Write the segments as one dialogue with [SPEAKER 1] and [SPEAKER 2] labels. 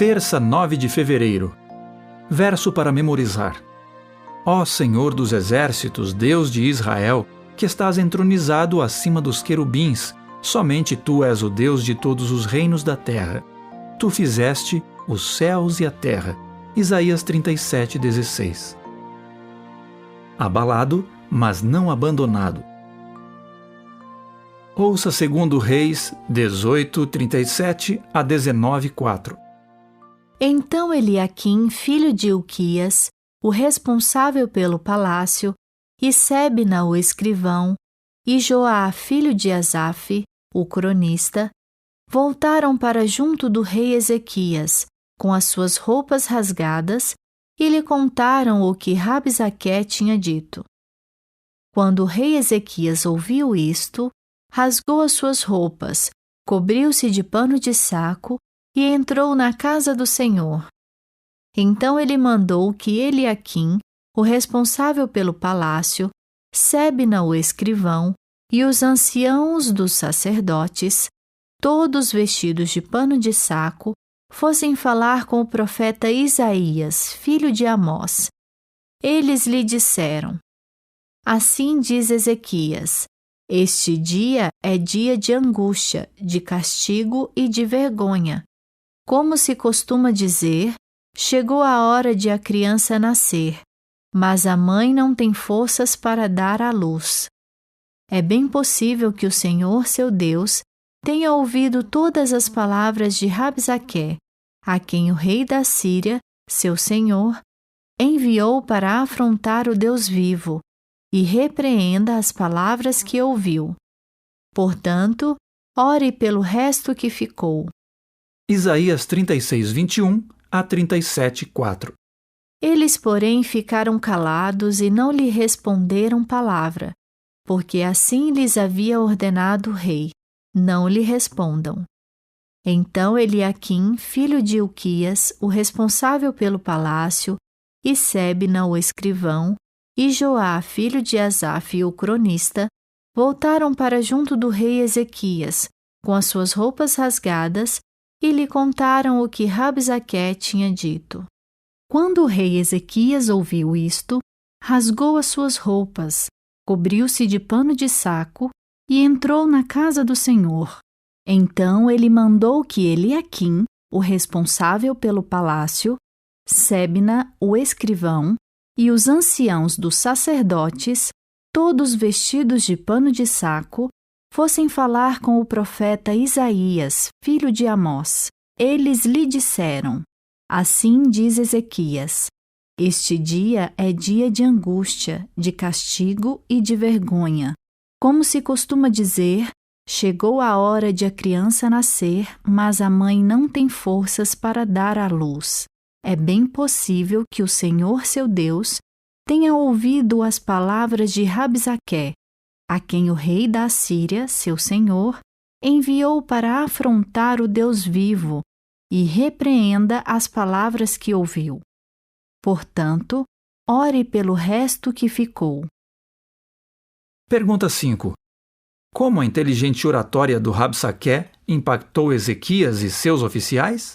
[SPEAKER 1] Terça, 9 de fevereiro. Verso para memorizar. Ó Senhor dos exércitos, Deus de Israel, que estás entronizado acima dos querubins, somente Tu és o Deus de todos os reinos da terra. Tu fizeste os céus e a terra. Isaías 37:16. Abalado, mas não abandonado. Ouça 2 Reis 18:37 a 19:4.
[SPEAKER 2] Então Eliaquim, filho de Hilquias, o responsável pelo palácio, e Sebna, o escrivão, e Joá, filho de Asaf, o cronista, voltaram para junto do rei Ezequias, com as suas roupas rasgadas, e lhe contaram o que Rabsaque tinha dito. Quando o rei Ezequias ouviu isto, rasgou as suas roupas, cobriu-se de pano de saco e entrou na casa do Senhor. Então ele mandou que Eliaquim, o responsável pelo palácio, Sebna, o escrivão, e os anciãos dos sacerdotes, todos vestidos de pano de saco, fossem falar com o profeta Isaías, filho de Amós. Eles lhe disseram: Assim diz Ezequias: Este dia é dia de angústia, de castigo e de vergonha. Como se costuma dizer, chegou a hora de a criança nascer, mas a mãe não tem forças para dar à luz. É bem possível que o Senhor, seu Deus, tenha ouvido todas as palavras de Rabsaque, a quem o rei da Síria, seu senhor, enviou para afrontar o Deus vivo, e repreenda as palavras que ouviu. Portanto, ore pelo resto que ficou.
[SPEAKER 1] Isaías 36:21 a 37:4.
[SPEAKER 2] Eles, porém, ficaram calados e não lhe responderam palavra, porque assim lhes havia ordenado o rei: não lhe respondam. Então Eliaquim, filho de Hilquias, o responsável pelo palácio, e Sebna, o escrivão, e Joá, filho de Asaf, o cronista, voltaram para junto do rei Ezequias, com as suas roupas rasgadas, e lhe contaram o que Rabsaque tinha dito. Quando o rei Ezequias ouviu isto, rasgou as suas roupas, cobriu-se de pano de saco e entrou na casa do Senhor. Então ele mandou que Eliaquim, o responsável pelo palácio, Sebna, o escrivão, e os anciãos dos sacerdotes, todos vestidos de pano de saco, fossem falar com o profeta Isaías, filho de Amós. Eles lhe disseram: Assim diz Ezequias: Este dia é dia de angústia, de castigo e de vergonha. Como se costuma dizer, chegou a hora de a criança nascer, mas a mãe não tem forças para dar à luz. É bem possível que o Senhor, seu Deus, tenha ouvido as palavras de Rabsaque, a quem o rei da Síria, seu senhor, enviou para afrontar o Deus vivo, e repreenda as palavras que ouviu. Portanto, ore pelo resto que ficou.
[SPEAKER 1] Pergunta 5. Como a inteligente oratória do Rabsaque impactou Ezequias e seus oficiais?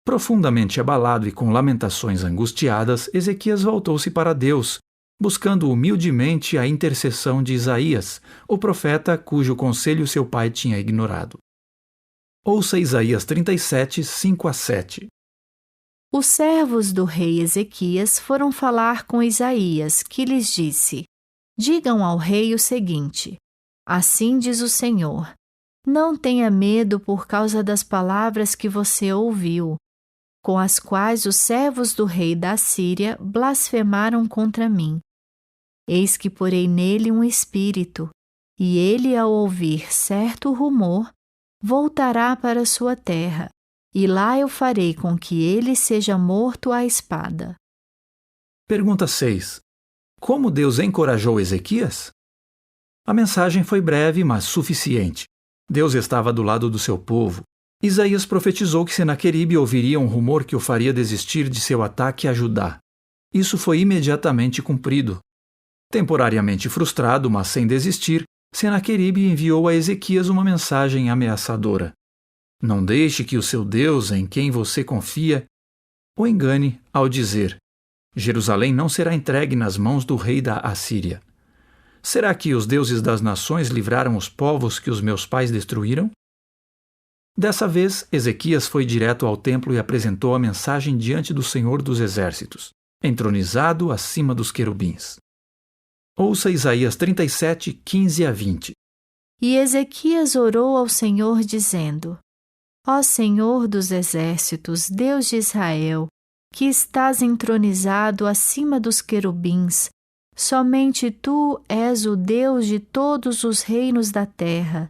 [SPEAKER 1] Profundamente abalado e com lamentações angustiadas, Ezequias voltou-se para Deus, buscando humildemente a intercessão de Isaías, o profeta cujo conselho seu pai tinha ignorado. Ouça Isaías 37, 5 a 7.
[SPEAKER 2] Os servos do rei Ezequias foram falar com Isaías, que lhes disse: Digam ao rei o seguinte: Assim diz o Senhor: Não tenha medo por causa das palavras que você ouviu, com as quais os servos do rei da Síria blasfemaram contra mim. Eis que porei nele um espírito, e ele, ao ouvir certo rumor, voltará para sua terra, e lá eu farei com que ele seja morto à espada.
[SPEAKER 1] Pergunta 6. Como Deus encorajou Ezequias? A mensagem foi breve, mas suficiente. Deus estava do lado do seu povo. Isaías profetizou que Senaqueribe ouviria um rumor que o faria desistir de seu ataque a Judá. Isso foi imediatamente cumprido. Temporariamente frustrado, mas sem desistir, Senaqueribe enviou a Ezequias uma mensagem ameaçadora. Não deixe que o seu Deus, em quem você confia, o engane ao dizer: Jerusalém não será entregue nas mãos do rei da Assíria. Será que os deuses das nações livraram os povos que os meus pais destruíram? Dessa vez, Ezequias foi direto ao templo e apresentou a mensagem diante do Senhor dos Exércitos, entronizado acima dos querubins. Ouça Isaías 37, 15 a 20.
[SPEAKER 2] E Ezequias orou ao Senhor, dizendo: Ó Senhor dos Exércitos, Deus de Israel, que estás entronizado acima dos querubins, somente Tu és o Deus de todos os reinos da terra.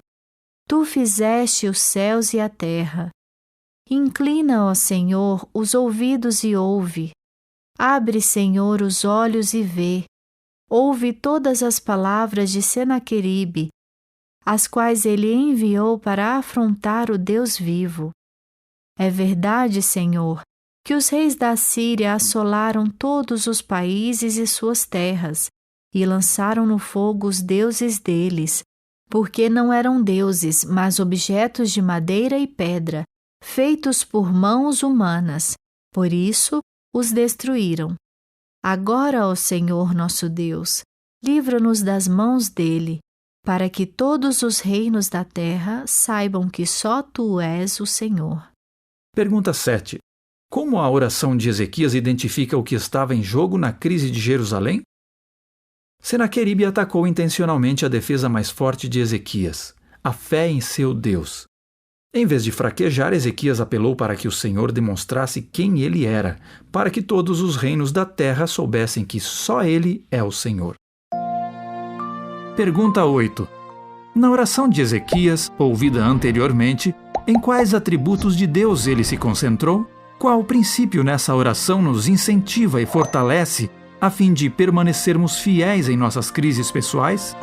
[SPEAKER 2] Tu fizeste os céus e a terra. Inclina, ó Senhor, os ouvidos e ouve. Abre, Senhor, os olhos e vê. Ouve todas as palavras de Senaqueribe, as quais ele enviou para afrontar o Deus vivo. É verdade, Senhor, que os reis da Síria assolaram todos os países e suas terras, e lançaram no fogo os deuses deles, porque não eram deuses, mas objetos de madeira e pedra, feitos por mãos humanas. Por isso, os destruíram. Agora, ó Senhor nosso Deus, livra-nos das mãos dele, para que todos os reinos da terra saibam que só Tu és o Senhor.
[SPEAKER 1] Pergunta 7. Como a oração de Ezequias identifica o que estava em jogo na crise de Jerusalém? Senaqueribe atacou intencionalmente a defesa mais forte de Ezequias, a fé em seu Deus. Em vez de fraquejar, Ezequias apelou para que o Senhor demonstrasse quem ele era, para que todos os reinos da terra soubessem que só ele é o Senhor. Pergunta 8. Na oração de Ezequias, ouvida anteriormente, em quais atributos de Deus ele se concentrou? Qual princípio nessa oração nos incentiva e fortalece a fim de permanecermos fiéis em nossas crises pessoais?